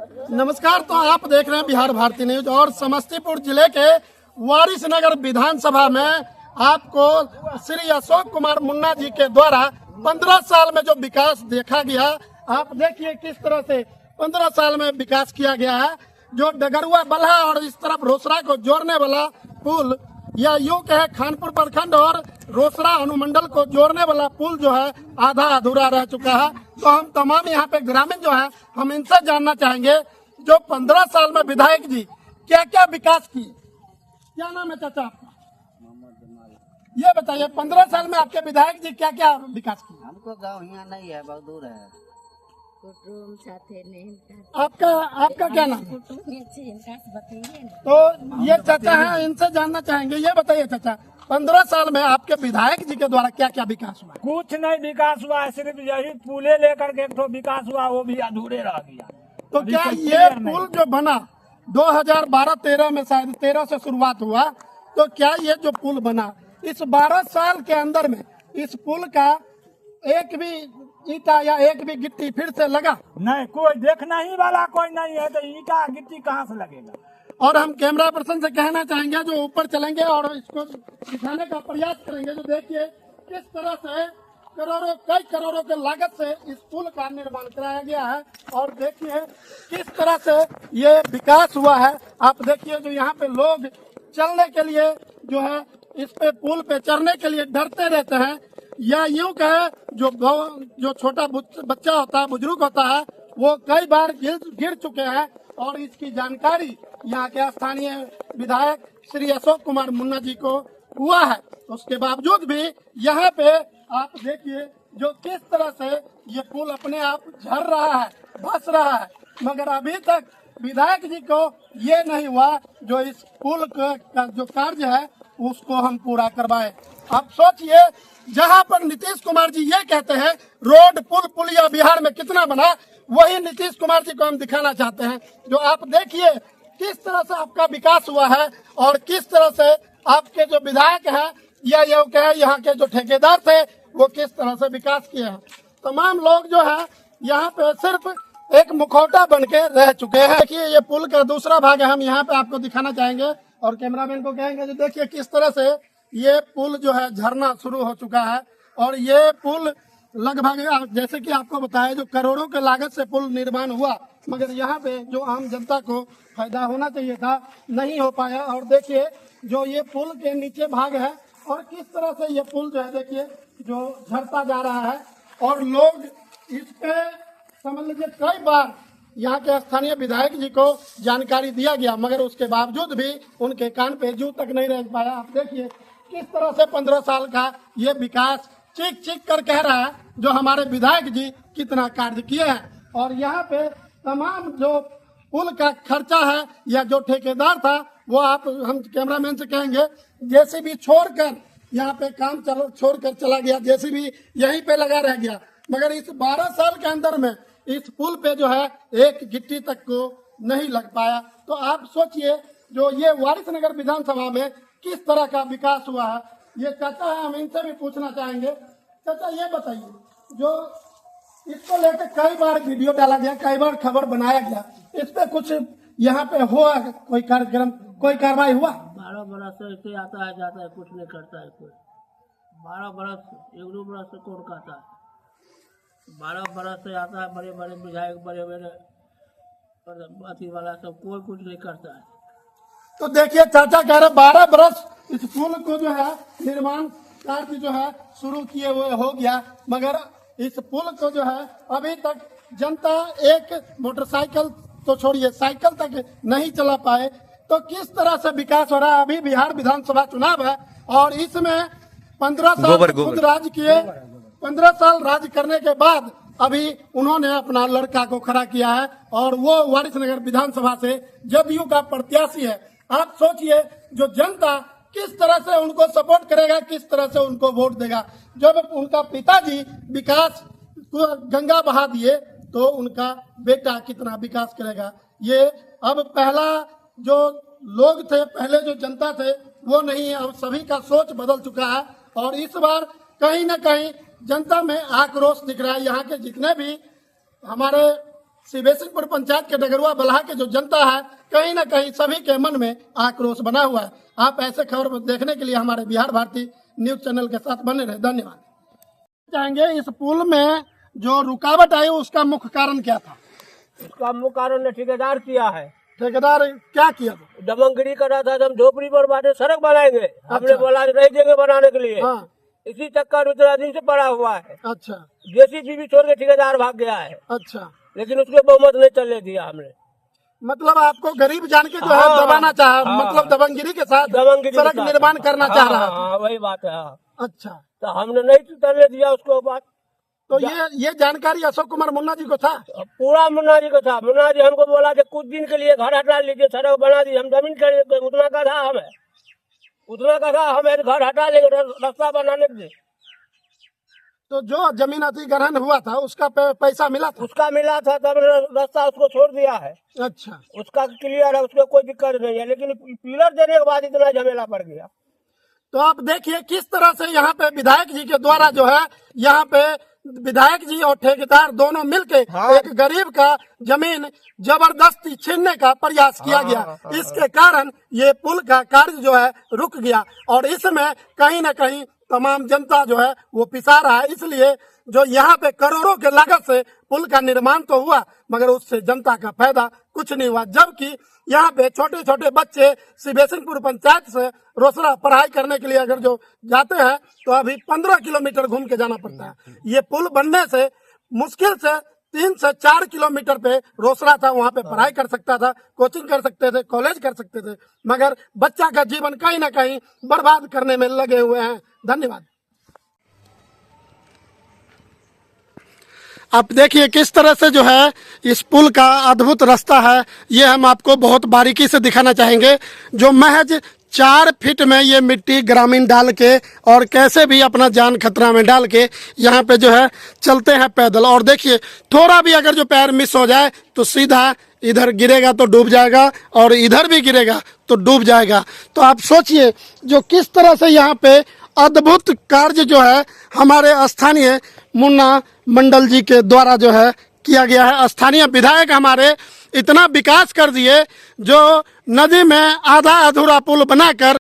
नमस्कार। तो आप देख रहे हैं बिहार भारती न्यूज और समस्तीपुर जिले के वारिसनगर विधानसभा में आपको श्री अशोक कुमार मुन्ना जी के द्वारा 15 साल में जो विकास देखा गया, आप देखिए किस तरह से 15 साल में विकास किया गया है। जो डगरुआ बल्हा और इस तरफ रोसड़ा को जोड़ने वाला पुल, या यूं कहे खानपुर प्रखंड और रोसड़ा अनुमंडल को जोड़ने वाला पुल जो है आधा अधूरा रह चुका है। तो हम तमाम यहाँ पे ग्रामीण जो है हम इनसे जानना चाहेंगे जो 15 साल में विधायक जी क्या क्या विकास किए। क्या नाम है चाचा आपका? ये बताइए 15 साल में आपके विधायक जी क्या क्या विकास किए? हमको गांव यहाँ नहीं है, बहुत दूर है। आपका आपका क्या नाम है? तो ये चाचा है, इनसे जानना चाहेंगे। ये बताइए चाचा 15 साल में आपके विधायक जी के द्वारा क्या क्या विकास हुआ? कुछ नहीं विकास हुआ है, सिर्फ यही पुले लेकर के एक ठो विकास हुआ, वो भी अधूरे रह गया। तो क्या ये पुल जो बना 2012-13 में, शायद 13 से शुरुआत हुआ, तो क्या ये जो पुल बना इस 12 साल के अंदर में इस पुल का एक भी ईटा या एक भी गिट्टी फिर से लगा? नहीं, कोई देखना ही वाला कोई नहीं है, तो ईटा गिट्टी कहाँ से लगेगा। और हम कैमरा पर्सन से कहना चाहेंगे जो ऊपर चलेंगे और इसको दिखाने का प्रयास करेंगे। जो देखिए किस तरह से कई करोड़ों के लागत से इस पुल का निर्माण कराया गया है और देखिए किस तरह से ये विकास हुआ है। आप देखिए जो यहाँ पे लोग चलने के लिए जो है इस पे पुल पे चढ़ने के लिए डरते रहते हैं, या यूं कहे जो छोटा बच्चा होता है, बुजुर्ग होता है, वो कई बार गिर चुके हैं। और इसकी जानकारी यहाँ के स्थानीय विधायक श्री अशोक कुमार मुन्ना जी को हुआ है। उसके बावजूद भी यहाँ पे आप देखिए जो किस तरह से ये पुल अपने आप झड़ रहा है, धंस रहा है, मगर अभी तक विधायक जी को ये नहीं हुआ जो इस पुल का जो कार्य है उसको हम पूरा करवाए। आप सोचिए जहाँ पर नीतीश कुमार जी ये कहते हैं रोड पुल पुलिया बिहार में कितना बना, वही नीतीश कुमार जी को हम दिखाना चाहते हैं। जो आप देखिए किस तरह से आपका विकास हुआ है और किस तरह से आपके जो विधायक हैं या ये कहे यहाँ के जो ठेकेदार थे वो किस तरह से विकास किए हैं। तमाम लोग जो है यहाँ पे सिर्फ एक मुखौटा बन के रह चुके हैं। देखिए ये पुल का दूसरा भाग है, हम यहाँ पे आपको दिखाना चाहेंगे और कैमरामैन को कहेंगे जो देखिए किस तरह से ये पुल जो है झरना शुरू हो चुका है। और ये पुल लगभग जैसे कि आपको बताया जो करोड़ों के लागत से पुल निर्माण हुआ, मगर यहाँ पे जो आम जनता को फायदा होना चाहिए था नहीं हो पाया। और देखिए जो ये पुल के नीचे भाग है और किस तरह से ये पुल जो है देखिए जो झड़ता जा रहा है। और लोग इस पे समझ लीजिए कई बार यहाँ के स्थानीय विधायक जी को जानकारी दिया गया, मगर उसके बावजूद भी उनके कान पे जू तक नहीं रह पाया। आप देखिए किस तरह से 15 साल का ये विकास चीख चीख कर कह रहा है जो हमारे विधायक जी कितना कार्य किए हैं। और यहाँ पे तमाम जो पुल का खर्चा है या जो ठेकेदार था वो हम कैमरामैन से कहेंगे जेसीबी छोड़कर यहाँ पे काम छोड़कर चला गया, जेसीबी यहीं पे लगा रह गया, मगर इस 12 साल के अंदर में इस पुल पे जो है एक गिट्टी तक को नहीं लग पाया। तो आप सोचिए जो ये वारिसनगर विधानसभा में किस तरह का विकास हुआ है। ये चाचा है, हम इनसे भी पूछना चाहेंगे। चाचा ये बताइए जो इसको लेकर कई बार वीडियो डाला गया, कई बार खबर बनाया गया, इस पे कुछ यहाँ पे हुआ कोई कार्यक्रम, कोई कार्रवाई हुआ? 12 बरस से ऐसे आता है जाता है, कुछ नहीं करता है कोई। 12 बरस 1-2 बरस से कौन कहता है? 12 बरस से आता है, बड़े बड़े विधायक, बड़े बड़े अथी वाला सब, कोई कुछ नहीं करता है। तो देखिए चाचा कह रहे 12 बरस इस पुल को जो है निर्माण कार्य जो है शुरू किए हुए हो गया, मगर इस पुल को जो है अभी तक जनता एक मोटरसाइकिल तो छोड़िए साइकिल तक नहीं चला पाए। तो किस तरह से विकास हो रहा है? अभी बिहार विधानसभा चुनाव है और इसमें 15 साल खुद राज किए, 15 साल राज करने के बाद अभी उन्होंने अपना लड़का को खड़ा किया है और वो वारिसनगर विधानसभा से जदयू का प्रत्याशी है। आप सोचिए जो जनता किस तरह से उनको सपोर्ट करेगा, किस तरह से उनको वोट देगा। जब उनका पिताजी विकास गंगा बहा दिए तो उनका बेटा कितना विकास करेगा। ये अब पहला जो लोग थे, पहले जो जनता थे वो नहीं है, अब सभी का सोच बदल चुका है। और इस बार कहीं न कहीं जनता में आक्रोश दिख रहा है। यहाँ के जितने भी हमारे शिवेसिंगपुर पंचायत के डगरुआ बलहा के जो जनता है कहीं ना कहीं सभी के मन में आक्रोश बना हुआ है। आप ऐसे खबर देखने के लिए हमारे बिहार भारती न्यूज चैनल के साथ बने रहे। धन्यवाद। चाहेंगे इस पुल में जो रुकावट आई उसका मुख्य कारण क्या था? उसका मुख्य कारण ने ठेकेदार किया है। ठेकेदार क्या किया? दबंगगिरी कर रहा था, हम झोपड़ी पर बांटे सड़क बनाएंगे, हमने बोला नहीं देंगे बनाने के लिए। हाँ। इसी चक्कर उतना दिन से पड़ा हुआ है। अच्छा। जेसीबी भी छोड़ के ठेकेदार भाग गया है। अच्छा। लेकिन उसके बहुमत नहीं चलने दिया हमने। मतलब आपको गरीब जान के जो है दबाना चाहा, मतलब दबंगगिरी के साथ सड़क निर्माण करना चाह रहा था। वही बात है। अच्छा। तो हमने नहीं चलने दिया उसको बात। तो ये जानकारी अशोक कुमार मुन्ना जी को था? पूरा मुन्ना जी को था। मुन्ना जी हमको बोला कि कुछ दिन के लिए घर हटा लीजिए, सड़क बना दी। हम जमीन खरीद, उतना का था हमें, घर हटा लेंगे, रास्ता बनाने के लिए। तो जो जमीन अधिग्रहण हुआ था उसका पैसा मिला था? उसका मिला था, तब रास्ता उसको छोड़ दिया है। अच्छा। उसका क्लियर है, उसको कोई दिक्कत नहीं है। लेकिन पिलर देने के बाद इतना झमेला पड़ गया। तो आप देखिए किस तरह से यहाँ पे विधायक जी के द्वारा जो है यहाँ पे विधायक जी और ठेकेदार दोनों मिलके एक गरीब का जमीन जबरदस्ती छीनने का प्रयास किया गया। इसके कारण ये पुल का कार्य जो है रुक गया और इसमें कहीं न कहीं तमाम जनता जो है वो पिसा रहा है। इसलिए जो यहाँ पे करोड़ों के लागत से पुल का निर्माण तो हुआ मगर उससे जनता का फायदा कुछ नहीं हुआ। जबकि यहाँ पे छोटे छोटे बच्चे शिवेसिंगपुर पंचायत से रोसड़ा पढ़ाई करने के लिए अगर जो जाते हैं तो अभी 15 किलोमीटर घूम के जाना पड़ता है। ये पुल बनने से मुश्किल से 3 से 4 किलोमीटर पे रोसड़ा था, वहाँ पे पढ़ाई कर सकता था, कोचिंग कर सकते थे, कॉलेज कर सकते थे, मगर बच्चा का जीवन कहीं ना कहीं बर्बाद करने में लगे हुए हैं। धन्यवाद। आप देखिए किस तरह से जो है इस पुल का अद्भुत रास्ता है, ये हम आपको बहुत बारीकी से दिखाना चाहेंगे। जो महज 4 फीट में ये मिट्टी ग्रामीण डाल के और कैसे भी अपना जान खतरा में डाल के यहाँ पे जो है चलते हैं पैदल। और देखिए थोड़ा भी अगर जो पैर मिस हो जाए तो सीधा इधर गिरेगा तो डूब जाएगा और इधर भी गिरेगा तो डूब जाएगा। तो आप सोचिए जो किस तरह से यहाँ पे अद्भुत कार्य जो है हमारे स्थानीय मुन्ना मंडल जी के द्वारा जो है किया गया है। स्थानीय विधायक हमारे इतना विकास कर दिए, जो नदी में आधा अधूरा पुल बनाकर